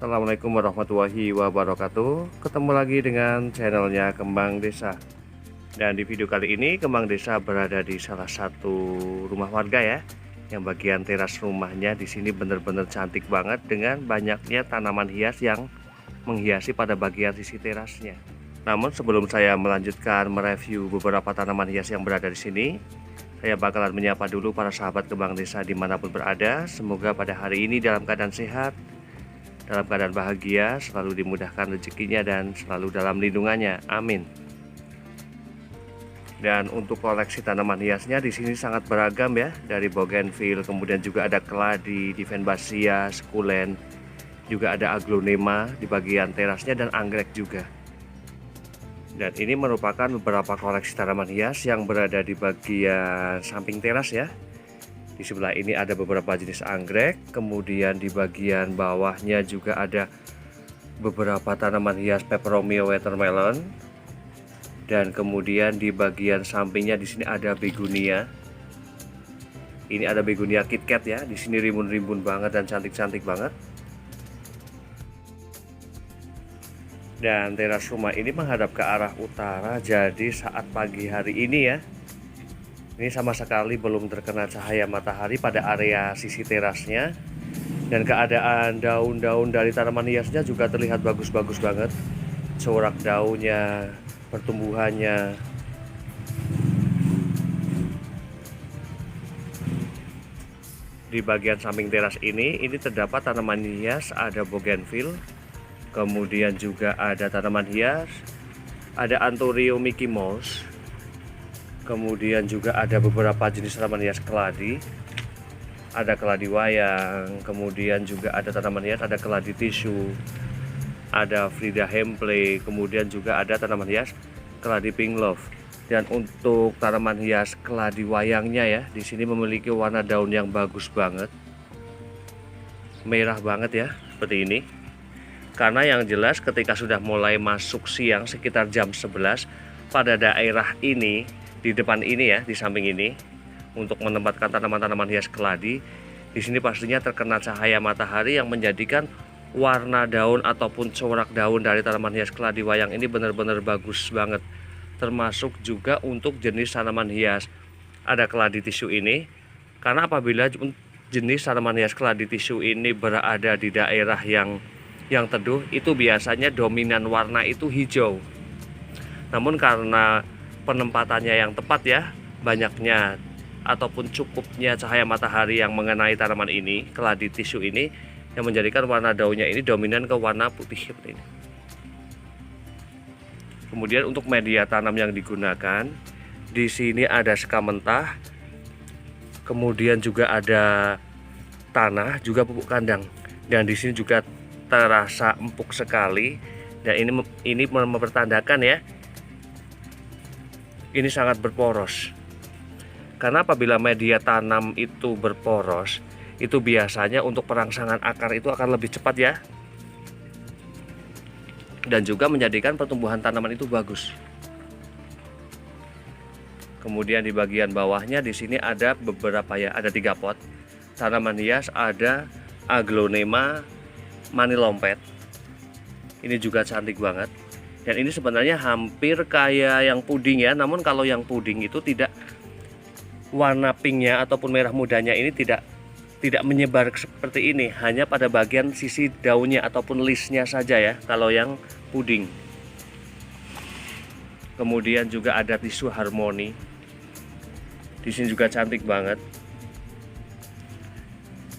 Assalamualaikum warahmatullahi wabarakatuh. Ketemu lagi dengan channelnya Kembang Desa. Dan di video kali ini Kembang Desa berada di salah satu rumah warga ya, yang bagian teras rumahnya di sini benar-benar cantik banget dengan banyaknya tanaman hias yang menghiasi pada bagian sisi terasnya. Namun sebelum saya melanjutkan mereview beberapa tanaman hias yang berada di sini, saya bakalan menyapa dulu para sahabat Kembang Desa dimanapun berada. Semoga pada hari ini dalam keadaan sehat, dalam keadaan bahagia, selalu dimudahkan rezekinya dan selalu dalam lindungannya. Amin. Dan untuk koleksi tanaman hiasnya di sini sangat beragam ya, dari bougainville, kemudian juga ada keladi, divenbasia, sukulen, juga ada aglonema di bagian terasnya dan anggrek juga. Dan ini merupakan beberapa koleksi tanaman hias yang berada di bagian samping teras ya. Di sebelah ini ada beberapa jenis anggrek, kemudian di bagian bawahnya juga ada beberapa tanaman hias peperomia watermelon, dan kemudian di bagian sampingnya di sini ada begonia. Ini ada begonia KitKat ya, di sini rimbun-rimbun banget dan cantik-cantik banget. Dan teras rumah ini menghadap ke arah utara, jadi saat pagi hari ini ya, ini sama sekali belum terkena cahaya matahari pada area sisi terasnya. Dan keadaan daun-daun dari tanaman hiasnya juga terlihat bagus-bagus banget. Corak daunnya, pertumbuhannya. Di bagian samping teras ini terdapat tanaman hias, ada bougainville. Kemudian juga ada tanaman hias, ada anthurium Mickey Mouse. Kemudian juga ada beberapa jenis tanaman hias keladi, ada keladi wayang, kemudian juga ada tanaman hias, ada keladi tisu, ada Frida Hempley, kemudian juga ada tanaman hias keladi pink love. Dan untuk tanaman hias keladi wayangnya ya, di sini memiliki warna daun yang bagus banget, merah banget ya, seperti ini. Karena yang jelas ketika sudah mulai masuk siang sekitar jam 11 pada daerah ini, di depan ini ya, di samping ini, untuk menempatkan tanaman-tanaman hias keladi, di sini pastinya terkena cahaya matahari yang menjadikan warna daun ataupun corak daun dari tanaman hias keladi wayang ini benar-benar bagus banget. Termasuk juga untuk jenis tanaman hias ada keladi tisu ini, karena apabila jenis tanaman hias keladi tisu ini berada di daerah yang teduh, itu biasanya dominan warna itu hijau. Namun karena penempatannya yang tepat ya, banyaknya ataupun cukupnya cahaya matahari yang mengenai tanaman ini, keladi tisu ini, yang menjadikan warna daunnya ini dominan ke warna putih seperti ini. Kemudian untuk media tanam yang digunakan, di sini ada sekam mentah, kemudian juga ada tanah, juga pupuk kandang. Dan di sini juga terasa empuk sekali, dan ini mempertandakan ya, ini sangat berporos. Karena apabila media tanam itu berporos, itu biasanya untuk perangsangan akar itu akan lebih cepat ya, dan juga menjadikan pertumbuhan tanaman itu bagus. Kemudian di bagian bawahnya di sini ada beberapa ya, ada 3 pot tanaman hias, ada aglonema mani lompet. Ini juga cantik banget. Dan ini sebenarnya hampir kayak yang puding ya. Namun kalau yang puding itu tidak, warna pinknya ataupun merah mudanya ini tidak menyebar seperti ini, hanya pada bagian sisi daunnya ataupun listnya saja ya kalau yang puding. Kemudian juga ada tisu harmoni. Di sini juga cantik banget.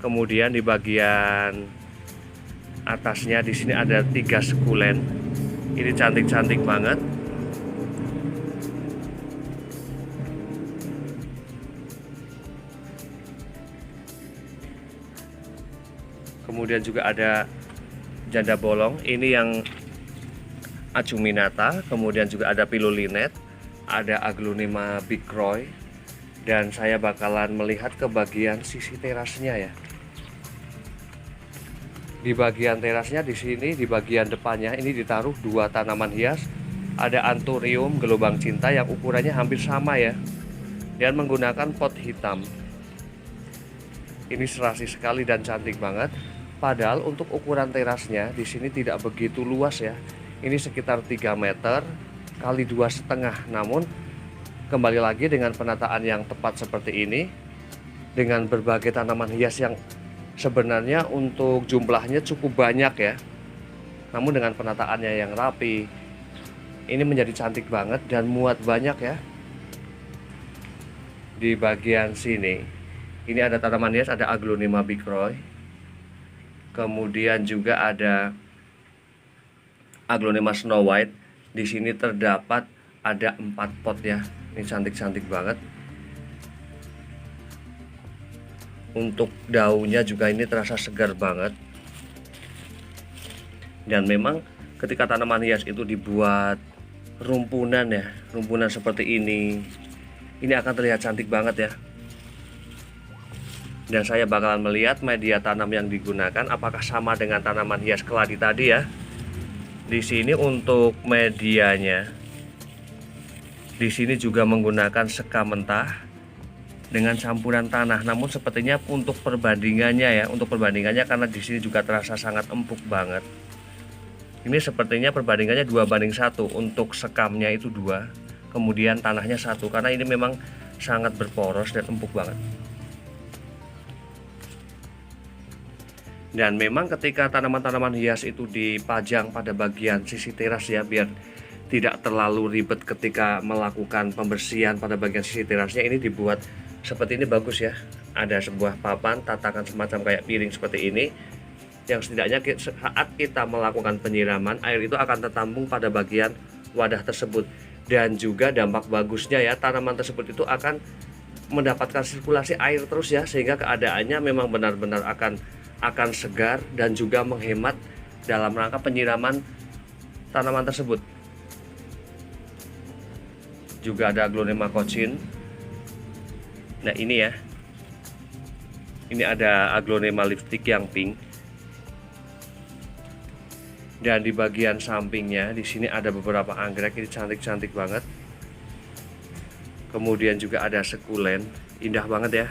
Kemudian di bagian atasnya di sini ada 3 sukulen. Ini cantik-cantik banget. Kemudian juga ada janda bolong. Ini yang acuminata. Kemudian juga ada pilulinet, ada aglonema big roy. Dan saya bakalan melihat ke bagian sisi terasnya ya. Di bagian terasnya di sini, di bagian depannya ini ditaruh 2 tanaman hias. Ada anthurium gelombang cinta yang ukurannya hampir sama ya, dan menggunakan pot hitam. Ini serasi sekali dan cantik banget. Padahal untuk ukuran terasnya di sini tidak begitu luas ya. Ini sekitar 3 meter kali 2,5. Namun kembali lagi dengan penataan yang tepat seperti ini, dengan berbagai tanaman hias yang sebenarnya untuk jumlahnya cukup banyak ya, namun dengan penataannya yang rapi, ini menjadi cantik banget dan muat banyak ya. Di bagian sini ini ada tanaman hias, ada Aglonema biglory, kemudian juga ada Aglonema Snow White. Di sini terdapat ada 4 pot ya. Ini cantik-cantik banget. Untuk daunnya juga ini terasa segar banget. Dan memang ketika tanaman hias itu dibuat rumpunan ya, rumpunan seperti ini akan terlihat cantik banget ya. Dan saya bakalan melihat media tanam yang digunakan apakah sama dengan tanaman hias keladi tadi ya. Di sini untuk medianya, di sini juga menggunakan sekam mentah dengan campuran tanah. Namun sepertinya untuk perbandingannya ya, karena di sini juga terasa sangat empuk banget. Ini sepertinya perbandingannya 2:1. Untuk sekamnya itu 2, kemudian tanahnya 1, karena ini memang sangat berporos dan empuk banget. Dan memang ketika tanaman-tanaman hias itu dipajang pada bagian sisi teras ya, biar tidak terlalu ribet ketika melakukan pembersihan pada bagian sisi terasnya, ini dibuat seperti ini bagus ya. Ada sebuah papan tatakan semacam kayak piring seperti ini, yang setidaknya saat kita melakukan penyiraman, air itu akan tertampung pada bagian wadah tersebut. Dan juga dampak bagusnya ya, tanaman tersebut itu akan mendapatkan sirkulasi air terus ya, sehingga keadaannya memang benar-benar akan segar dan juga menghemat dalam rangka penyiraman tanaman tersebut. Juga ada Aglonema cochin. Nah ini ya, ini ada Aglonema lipstick yang pink. Dan di bagian sampingnya di sini ada beberapa anggrek, ini cantik-cantik banget. Kemudian juga ada sekulen, indah banget ya.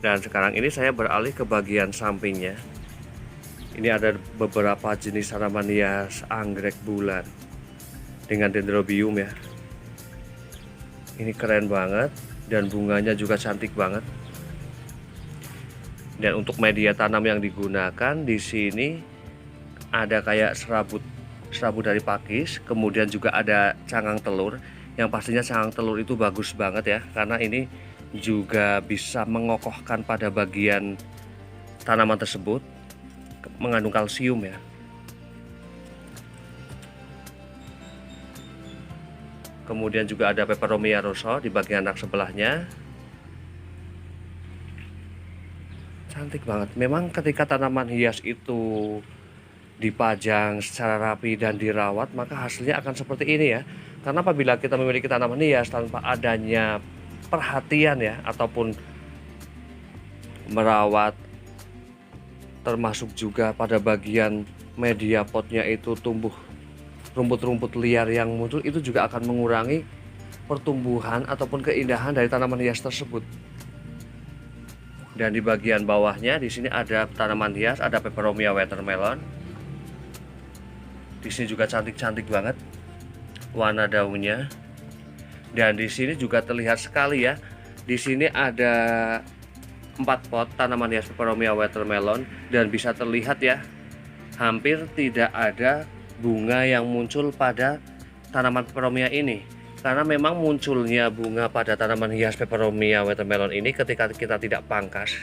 Dan sekarang ini saya beralih ke bagian sampingnya. Ini ada beberapa jenis tanaman hias anggrek bulan dengan dendrobium ya. Ini keren banget dan bunganya juga cantik banget. Dan untuk media tanam yang digunakan di sini ada kayak serabut dari pakis, kemudian juga ada cangkang telur. Yang pastinya cangkang telur itu bagus banget ya, karena ini juga bisa mengokohkan pada bagian tanaman tersebut, mengandung kalsium ya. Kemudian juga ada Peperomia rosso di bagian anak sebelahnya. Cantik banget. Memang ketika tanaman hias itu dipajang secara rapi dan dirawat, maka hasilnya akan seperti ini ya. Karena apabila kita memiliki tanaman hias tanpa adanya perhatian ya, ataupun merawat, termasuk juga pada bagian media potnya itu tumbuh rumput-rumput liar yang muncul, itu juga akan mengurangi pertumbuhan ataupun keindahan dari tanaman hias tersebut. Dan di bagian bawahnya di sini ada tanaman hias, ada Peperomia watermelon. Di sini juga cantik-cantik banget warna daunnya. Dan di sini juga terlihat sekali ya. Di sini ada 4 pot tanaman hias Peperomia watermelon dan bisa terlihat ya, hampir tidak ada bunga yang muncul pada tanaman Peperomia ini. Karena memang munculnya bunga pada tanaman hias Peperomia watermelon ini ketika kita tidak pangkas,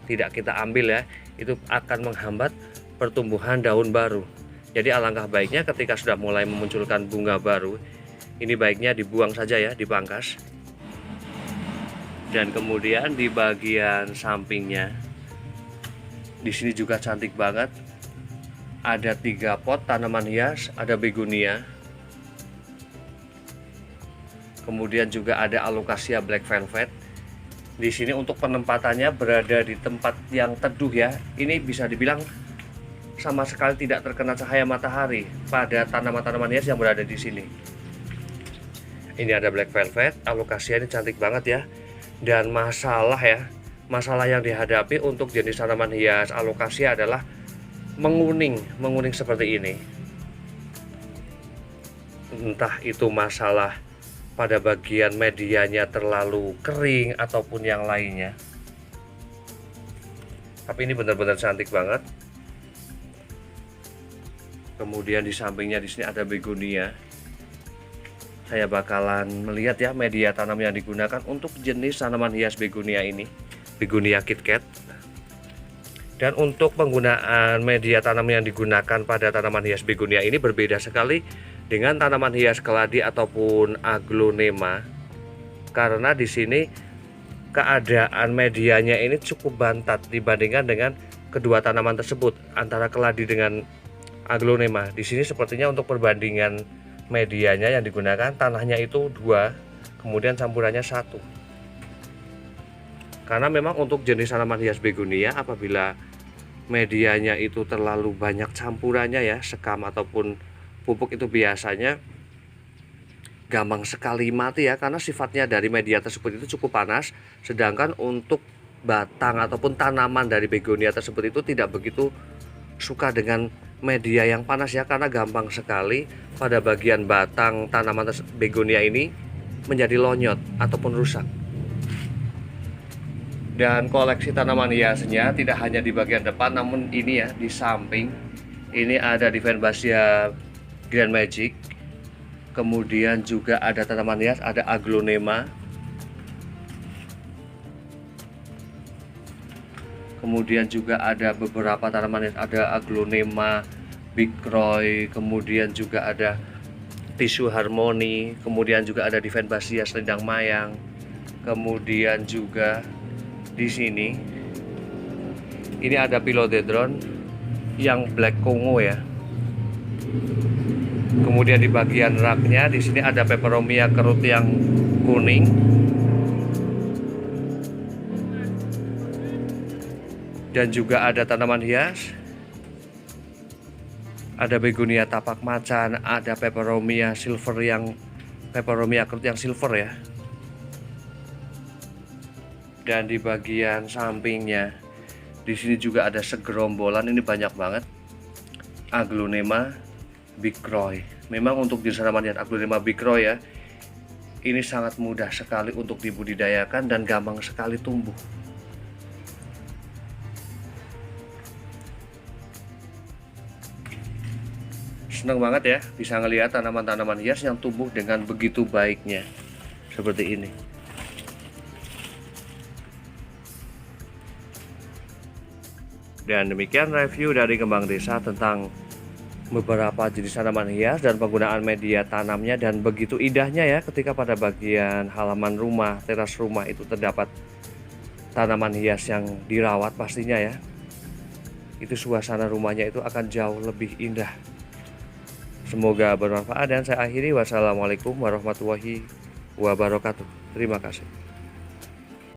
tidak kita ambil ya, itu akan menghambat pertumbuhan daun baru. Jadi alangkah baiknya ketika sudah mulai memunculkan bunga baru, ini baiknya dibuang saja ya, dipangkas. Dan kemudian di bagian sampingnya, di sini juga cantik banget. Ada 3 pot tanaman hias, ada begonia. Kemudian juga ada Alocasia black velvet. Di sini untuk penempatannya berada di tempat yang teduh ya. Ini bisa dibilang sama sekali tidak terkena cahaya matahari pada tanaman-tanaman hias yang berada di sini. Ini ada black velvet, Alocasia ini cantik banget ya. Dan masalah yang dihadapi untuk jenis tanaman hias alokasia adalah menguning seperti ini. Entah itu masalah pada bagian medianya terlalu kering ataupun yang lainnya. Tapi ini benar-benar cantik banget. Kemudian di sampingnya di sini ada begonia. Saya bakalan melihat ya media tanam yang digunakan untuk jenis tanaman hias begonia ini, begonia KitKat. Dan untuk penggunaan media tanam yang digunakan pada tanaman hias begonia ini berbeda sekali dengan tanaman hias keladi ataupun aglonema, karena di sini keadaan medianya ini cukup bantat dibandingkan dengan kedua tanaman tersebut, antara keladi dengan aglonema. Di sini sepertinya untuk perbandingan medianya yang digunakan, tanahnya itu 2, kemudian campurannya 1. Karena memang untuk jenis tanaman hias begonia, apabila medianya itu terlalu banyak campurannya ya, sekam ataupun pupuk, itu biasanya gampang sekali mati ya, karena sifatnya dari media tersebut itu cukup panas. Sedangkan untuk batang ataupun tanaman dari begonia tersebut itu tidak begitu suka dengan media yang panas ya, karena gampang sekali pada bagian batang tanaman begonia ini menjadi lonyot ataupun rusak. Dan koleksi tanaman hiasnya tidak hanya di bagian depan, namun ini ya di samping. Ini ada Divenbasia Grand Magic, kemudian juga ada tanaman hias, ada aglonema, kemudian juga ada beberapa tanaman hias, ada aglonema, Big Roy, kemudian juga ada Tisu Harmony, kemudian juga ada Divenbasia Selendang Mayang, kemudian juga di sini ini ada Philodendron yang Black Congo ya. Kemudian di bagian raknya di sini ada Peperomia kerut yang kuning. Dan juga ada tanaman hias. Ada begonia tapak macan, ada Peperomia silver yang Peperomia kerut yang silver ya. Dan di bagian sampingnya di sini juga ada segerombolan, ini banyak banget aglonema Big Roy. Memang untuk jenis tanaman hias aglonema Big Roy ya, ini sangat mudah sekali untuk dibudidayakan dan gampang sekali tumbuh. Senang banget ya bisa ngelihat tanaman-tanaman hias yang tumbuh dengan begitu baiknya seperti ini. Dan demikian review dari Kembang Desa tentang beberapa jenis tanaman hias dan penggunaan media tanamnya, dan begitu indahnya ya ketika pada bagian halaman rumah, teras rumah itu terdapat tanaman hias yang dirawat, pastinya ya itu suasana rumahnya itu akan jauh lebih indah. Semoga bermanfaat dan saya akhiri. Wassalamualaikum warahmatullahi wabarakatuh. Terima kasih.